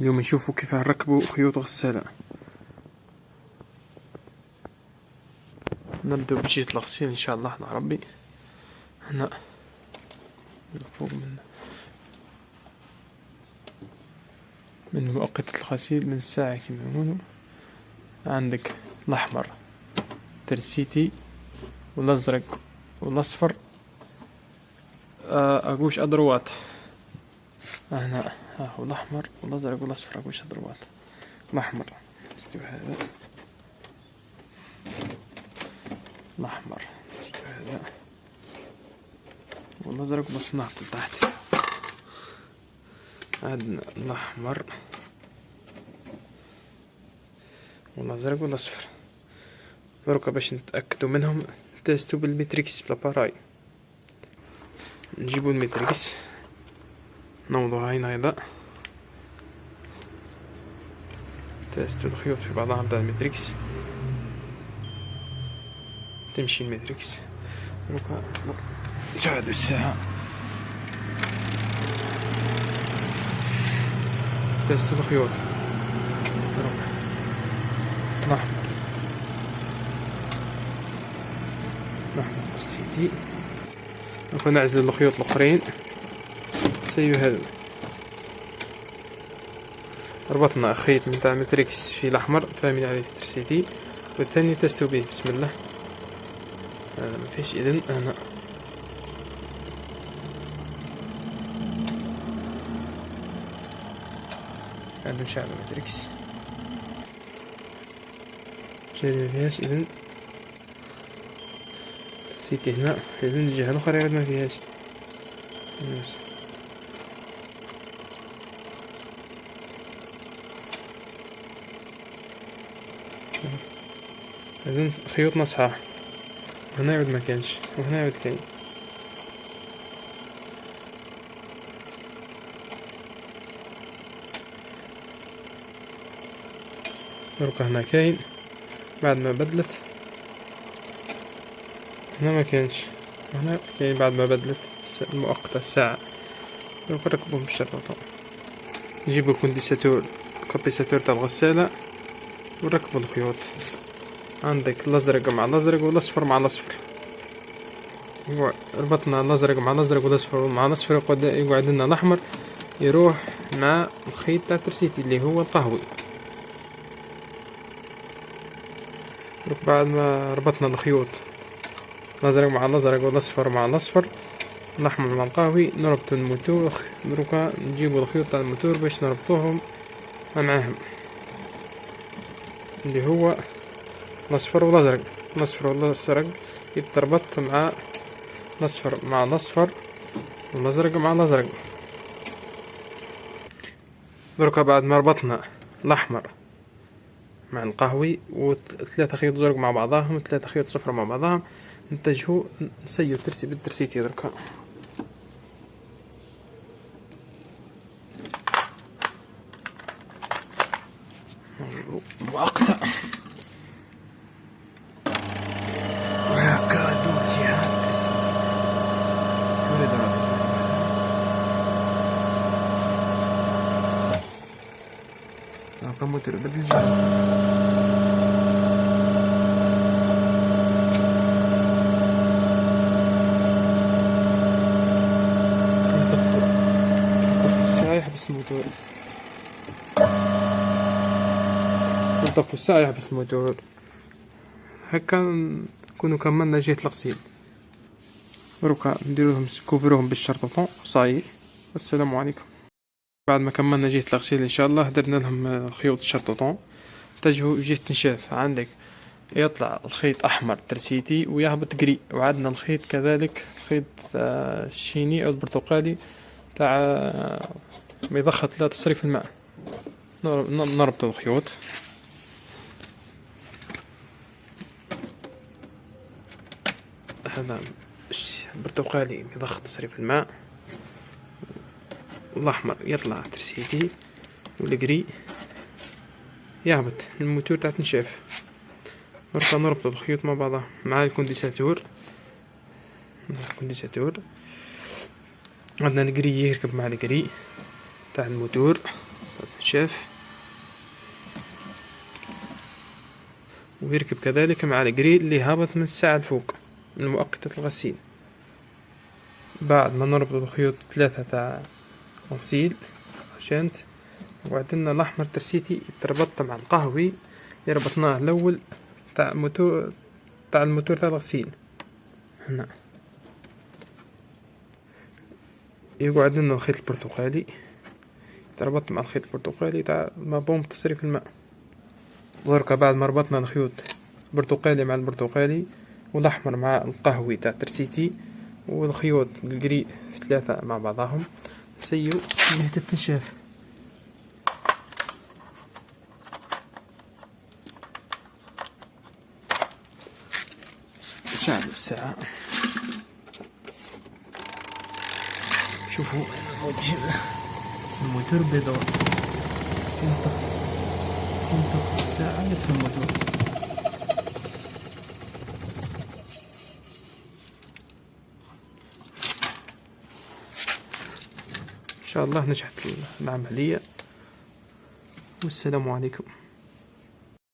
اليوم نشوفوا كيف نركبوا خيوط غسالة. نبدأ بجهة الغسيل إن شاء الله. احنا ربي هنا من فوق من مؤقتة الغسيل من الساعة كما يقولوا. عندك الأحمر ترسيتي والأزرق والأصفر أقوش أدروات. هنا هو الأحمر والأزرق والأصفر أقوش أدروات. الأحمر هذا، الأحمر هذا، والأزرق بس نحط تحت. عندنا الأحمر والأزرق والأصفر. بركة باش نتأكدوا منهم تيستو بالميتريكس بلاباراي. نجيبوا الميتريكس نوضوها هنا هيدا، تيستو الخيوط في بعضها بتاع الميتريكس. تمشي الميتريكس. بركة نشاهدوا الساعة. تيستو الخيوط. بركة الأحمر، الأحمر السيتي. بركة نعزل الخيوط الآخرين. سيو هذا ربطنا خيط من تاع متريكس في الأحمر فاهمين عليه ترسيتي، والثاني تستو به. بسم الله. هذا مفيش إذن. أنا هذا مشعل متريكس شايل مفيهاش إذن. ترسيتي هنا إذن الجهة الأخرى يعد مفيهاش. إذن خيوطنا صحاح. هنا يعود مكانش وهنا يعود كاين. بركة هنا كاين بعد ما بدلت. هنا ما كانش، هنا كاين بعد ما بدلت المؤقتة الساعة. بركة نركبوهم بالشرطة. نجيبو الكونديساتور الكابيساتور تاع الغسالة ونركبو الخيوط. عندك الأزرق مع الأزرق والأصفر مع الأصفر. ربطنا الأزرق مع الأزرق والأصفر مع الأصفر. يقعد لنا الأحمر يروح مع الخيط تاع ترسيتي اللي هو القهوي. بعد ما ربطنا الخيوط الأزرق مع الأزرق والأصفر مع الأصفر الأحمر مع القهوي، نربط الموتور. دروكا نجيبو الخيوط تاع الموتور باش نربطوهم معاهم، اللي هو الأصفر والأزرق. الأصفر والأزرق يتربط مع الأصفر مع الأصفر والأزرق مع الأزرق. دروكا بعد ما ربطنا الأحمر مع القهوي وثلاثة خيوط زرق مع بعضهم وثلاثة خيوط صفر مع بعضهم، نتجهو نسيو ترسي بالترسيتي. دركا مؤقتة وهكا دوتي هكا موتر بالجهة. يحبس الموتور. نطفو الساعة يحبس الموتور. هكا نكونو كملنا جهة الغسيل. دروكا نديروهم كوفروهم بالشرطة صاي. والسلام عليكم. بعد ما كملنا جهة الغسيل ان شاء الله درنا لهم خيوط الشرطة. اتجهوا جهة التنشاف. عندك يطلع الخيط احمر ترسيتي ويهبط قري، وعندنا الخيط كذلك خيط الشيني او البرتقالي تاع مضخة لتصريف الماء. نربط الخيوط. هذا البرتقالي مضخة تصريف الماء، والأحمر يطلع ترسيتي، والقري يهبط الموتور تاع التنشاف. نربط الخيوط مع بعضها مع الكونديساتور. عندنا القري يركب مع القري تاع الموتور. شاف، ويركب كذلك مع الجريل اللي هابط من الساعة الفوق من مؤقتة الغسيل. بعد ما نربط الخيوط 3 تاع غسيل شانت، وعندنا الأحمر ترسيتي يتربط مع القهوي اللي ربطناه الأول تاع الموتور تاع الغسيل. هنا يقعد لنا الخيط البرتقالي يتربط مع الخيط البرتقالي تاع بومب تصريف الماء. دركا بعد ما ربطنا الخيوط البرتقالي مع البرتقالي والأحمر مع القهوي تاع ترسيتي والخيوط الجري في 3 مع بعضهم، سيو اللي تتنشاف. شعلوا الساعة، شوفوا الموتور بيدور، ينطق الساعة يطفي الموتور. إن شاء الله نجحت العملية، والسلام عليكم.